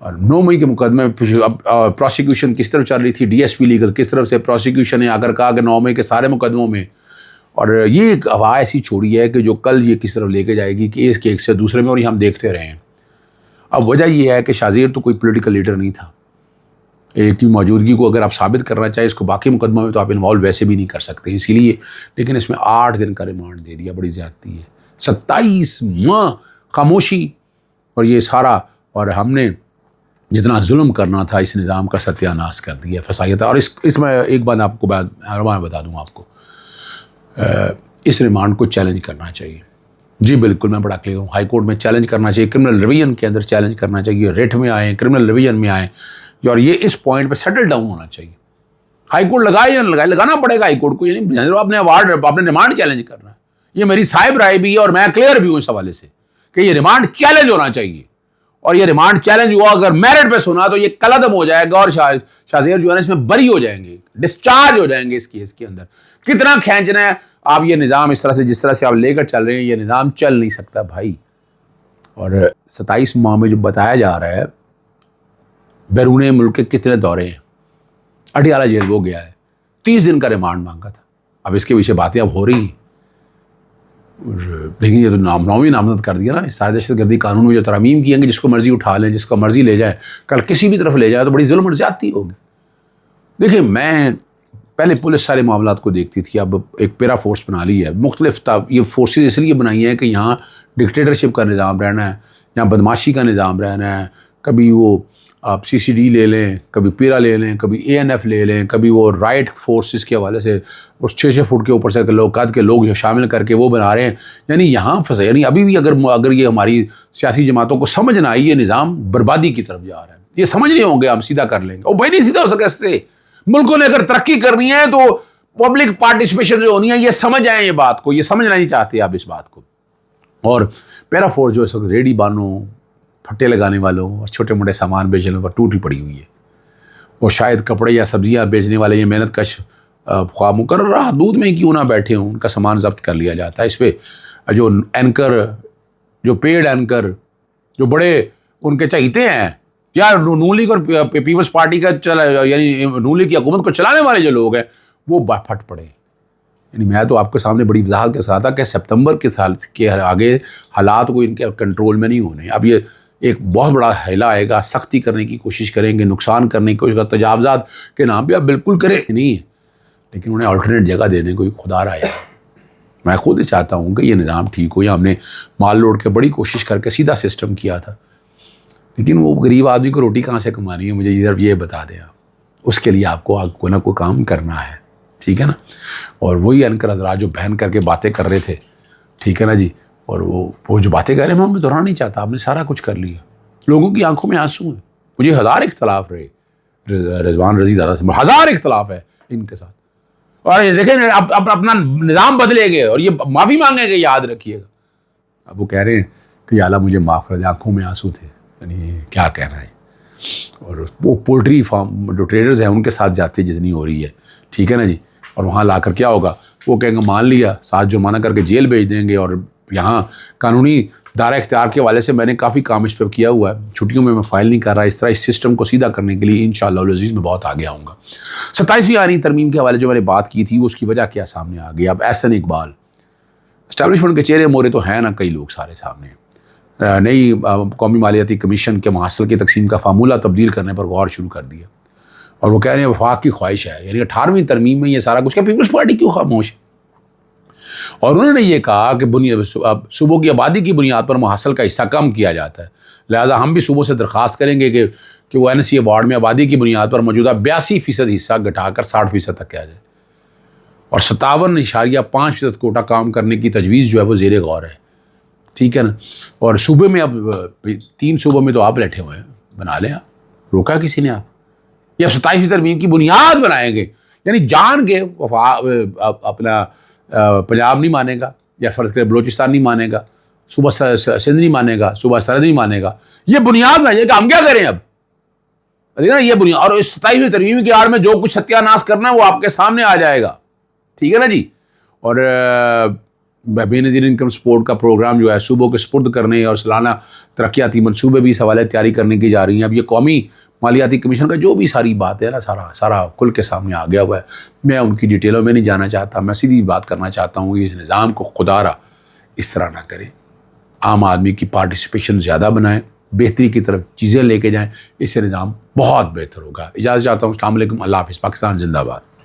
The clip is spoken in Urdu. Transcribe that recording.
اور 9 مئی کے مقدمے میں پروسیکیوشن کس طرف چل رہی تھی، ڈی ایس پی لیگل کس طرف سے پروسیکیوشن نے آ کر کہا کہ 9 مئی کے سارے مقدموں میں، اور یہ ایک ہوا ایسی چھوڑی ہے کہ جو کل یہ کس طرف لے کے جائے گی کہ ایک سے دوسرے میں، اور یہ ہم دیکھتے رہے ہیں۔ اب وجہ یہ ہے کہ شازیر تو کوئی پولیٹیکل لیڈر نہیں تھا، ایک کی موجودگی کو اگر آپ ثابت کرنا چاہیں اس کو باقی مقدموں میں تو آپ انوالو ویسے بھی نہیں کر سکتے، اسی لیے، لیکن اس میں 8 دن کا ریمانڈ دے دیا، بڑی زیادتی ہے۔ 27 ماہ خاموشی، اور یہ سارا، اور ہم نے جتنا ظلم کرنا تھا اس نظام کا ستیہ ناش کر دیا، فسائیت۔ اور اس میں ایک بات آپ کو بتا دوں آپ کو، اس ریمانڈ کو چیلنج کرنا چاہیے۔ جی بالکل، میں بڑا کلیئر ہوں، ہائی کورٹ میں چیلنج کرنا چاہیے، کرمنل ریویژن کے اندر چیلنج کرنا چاہیے، ریٹ میں آئیں، کرمنل ریویژن میں آئیں، اور یہ اس پوائنٹ پہ سیٹل ڈاؤن ہونا چاہیے۔ ہائی کورٹ لگائے یا نہ لگائے، لگانا پڑے گا ہائی کورٹ کو، یعنی آپ نے ریمانڈ چیلنج کرنا ہے۔ یہ میری صاحب رائے بھی ہے اور میں کلیئر بھی ہوں اس حوالے سے کہ یہ ریمانڈ چیلنج ہونا چاہیے، اور یہ ریمانڈ چیلنج ہوا اگر میرٹ پہ سنا تو یہ کل عدم ہو جائے گا، اور شازیر جو ہے اس میں بری ہو جائیں گے، ڈسچارج ہو جائیں گے اس کیس کے اندر۔ کتنا کھینچنا ہے آپ یہ نظام، اس طرح سے جس طرح سے آپ لے کر چل رہے ہیں یہ نظام چل نہیں سکتا بھائی۔ اور 27 ماہ میں جو بتایا جا رہا ہے، بیرون ملک کے کتنے دورے ہیں، اڈیالہ جیل وہ گیا ہے، 30 دن کا ریمانڈ مانگا تھا، اب اس کے پیچھے باتیں اب ہو رہی ہیں، لیکن یہ تو نامی نامزد کر دیا نا۔ اس دہشت گردی قانون میں جو ترامیم کیے گے، جس کو مرضی اٹھا لیں، جس کو مرضی لے جائیں، کل کسی بھی طرف لے جائے تو بڑی ظلم اور زیادتی ہوگی۔ دیکھیں، میں پہلے پولیس سارے معاملات کو دیکھتی تھی، اب ایک پیرا فورس بنا لی ہے، مختلف یہ فورسز اس لیے بنائی ہیں کہ یہاں ڈکٹیٹرشپ کا نظام رہنا ہے، یہاں بدماشی کا نظام رہنا ہے، کبھی وہ آپ سی سی ڈی لے لیں، کبھی پیرا لے لیں، کبھی اے این ایف لے لیں، کبھی وہ رائٹ فورسز کے حوالے سے اس 6 فٹ کے اوپر سے لوگ قد کے لوگ شامل کر کے وہ بنا رہے ہیں، یعنی یہاں پھنسے، یعنی ابھی بھی اگر یہ ہماری سیاسی جماعتوں کو سمجھ نہ آئی، یہ نظام بربادی کی طرف جا رہا ہے، یہ سمجھ نہیں ہوں گے، ہم سیدھا کر لیں گے، وہ بھائی نہیں سیدھا ہو سکتے۔ ملکوں نے اگر ترقی کرنی ہے تو پبلک پارٹیسپیشن جو ہونی ہے، یہ سمجھ آئیں، یہ بات کو، یہ سمجھنا نہیں چاہتے آپ اس بات کو۔ اور پیرا فورس جو اس وقت ریڈی بانوں، پھٹے لگانے والوں اور چھوٹے موٹے سامان بیچنے پر ٹوٹی پڑی ہوئی ہے، اور شاید کپڑے یا سبزیاں بیچنے والے یہ محنت کش خواہ مقررہ حدود میں کیوں نہ بیٹھے ہوں، ان کا سامان ضبط کر لیا جاتا ہے۔ اس پہ جو اینکر، جو پیڈ اینکر، جو بڑے ان کے چہیتے ہیں، یا نون لیگ اور پیپلز پارٹی کا یعنی نون لیگ کی حکومت کو چلانے والے جو لوگ ہیں، وہ پھٹ پڑے۔ یعنی میں تو آپ کے سامنے بڑی وضاحت کے ساتھ تھا کہ سپتمبر کے سال کے آگے حالات کو ان کے کنٹرول میں نہیں ہونے۔ اب یہ ایک بہت بڑا ہیلا آئے گا، سختی کرنے کی کوشش کریں گے، نقصان کرنے کی کوشش کریں، تجاوزات کے نام پہ اب بالکل کریں نہیں، لیکن انہیں الٹرنیٹ جگہ دینے کو خدا رہا ہے۔ میں خود ہی چاہتا ہوں کہ یہ نظام ٹھیک ہو، یا ہم نے مال لوٹ کے بڑی کوشش کر کے سیدھا سسٹم کیا تھا، لیکن وہ غریب آدمی کو روٹی کہاں سے کمانی ہے، مجھے صرف یہ بتا دیں آپ، اس کے لیے آپ کو کوئی نہ کوئی کام کرنا ہے، ٹھیک ہے نا۔ اور وہی اینکر حضرات جو بہن کر کے باتیں کر رہے تھے، ٹھیک ہے نا جی، اور وہ جو باتیں کر رہے ہیں میں ان میں دہرانا نہیں چاہتا، آپ نے سارا کچھ کر لیا، لوگوں کی آنکھوں میں آنسو ہیں، مجھے 1000 اختلاف رہے رضوان رضی زادہ سے، 1000 اختلاف ہے ان کے ساتھ، اور دیکھیں اب اپنا نظام بدلے گے اور یہ معافی مانگیں گے، یاد رکھیے گا۔ اب وہ کہہ رہے ہیں کہ یا اللہ مجھے معاف کر دے، آنکھوں میں آنسو تھے، یعنی کیا کہنا ہے۔ اور وہ پولٹری فارم جو ٹریڈرز ہیں ان کے ساتھ جاتے جتنی ہو رہی ہے، ٹھیک ہے نا جی، اور وہاں لا کر کیا ہوگا، وہ کہیں گے مان لیا، ساتھ جرمانہ کر کے جیل بھیج دیں گے۔ اور یہاں قانونی دائرہ اختیار کے حوالے سے میں نے کافی کام اس پہ کیا ہوا ہے، چھٹیوں میں فائل نہیں کر رہا، اس طرح اس سسٹم کو سیدھا کرنے کے لیے انشاءاللہ العزیز میں بہت آگے آؤں گا۔ 27ویں آئینی ترمیم کے حوالے جو میں نے بات کی تھی، اس کی وجہ کیا سامنے آ گئی۔ اب احسن اقبال، اسٹیبلشمنٹ کے چہرے مورے تو ہیں نا کئی لوگ سارے سامنے، نئی قومی مالیاتی کمیشن کے محصول کی تقسیم کا فارمولہ تبدیل کرنے پر غور شروع کر دیا، اور وہ کہہ رہے ہیں وفاق کی خواہش ہے، یعنی 18ویں ترمیم میں یہ سارا کچھ، کہ پیپلز پارٹی کیوں خاموش ہے؟ اور انہوں نے یہ کہا کہ صوبوں کی آبادی کی بنیاد پر محصل کا حصہ کم کیا جاتا ہے، لہٰذا ہم بھی صوبوں سے درخواست کریں گے کہ وہ NSE ایوارڈ میں آبادی کی بنیاد پر موجودہ 82% حصہ گھٹا کر 60% تک کیا جائے، اور 57.5% کوٹا کام کرنے کی تجویز جو ہے وہ زیر غور ہے، ٹھیک ہے نا۔ اور صوبے میں اب 3 صوبوں میں تو آپ بیٹھے ہوئے ہیں، بنا لیں آپ، روکا کسی نے آپ؟ یہ 27ویں ترمیم کی بنیاد بنائیں گے، یعنی جان کے اپنا پنجاب نہیں مانے گا، یا فرض کرے بلوچستان نہیں مانے گا، صوبہ سندھ نہیں مانے گا، صوبہ سرحد نہیں مانے گا، یہ بنیاد بنائیے کہ ہم کیا کریں اب، یہ بنیاد۔ اور اس 27ویں ترمیم کی آڑ میں جو کچھ ستیہ ناش کرنا ہے وہ آپ کے سامنے آ جائے گا، ٹھیک ہے نا جی۔ اور بے نظیر انکم سپورٹ کا پروگرام جو ہے صوبوں کے سپرد کرنے اور سالانہ ترقیاتی منصوبے بھی اس حوالے تیاری کرنے کی جا رہی ہیں. اب یہ قومی مالیاتی کمیشن کا جو بھی ساری بات ہے نا سارا کل کے سامنے آ گیا ہوا ہے. میں ان کی ڈیٹیلوں میں نہیں جانا چاہتا. میں سیدھی بات کرنا چاہتا ہوں کہ اس نظام کو خدا را اس طرح نہ کریں. عام آدمی کی پارٹیسپیشن زیادہ بنائیں, بہتری کی طرف چیزیں لے کے جائیں. اس سے نظام بہت بہتر ہوگا. اجازت چاہتا ہوں. السلام علیکم. اللہ حافظ. پاکستان زندہ باد.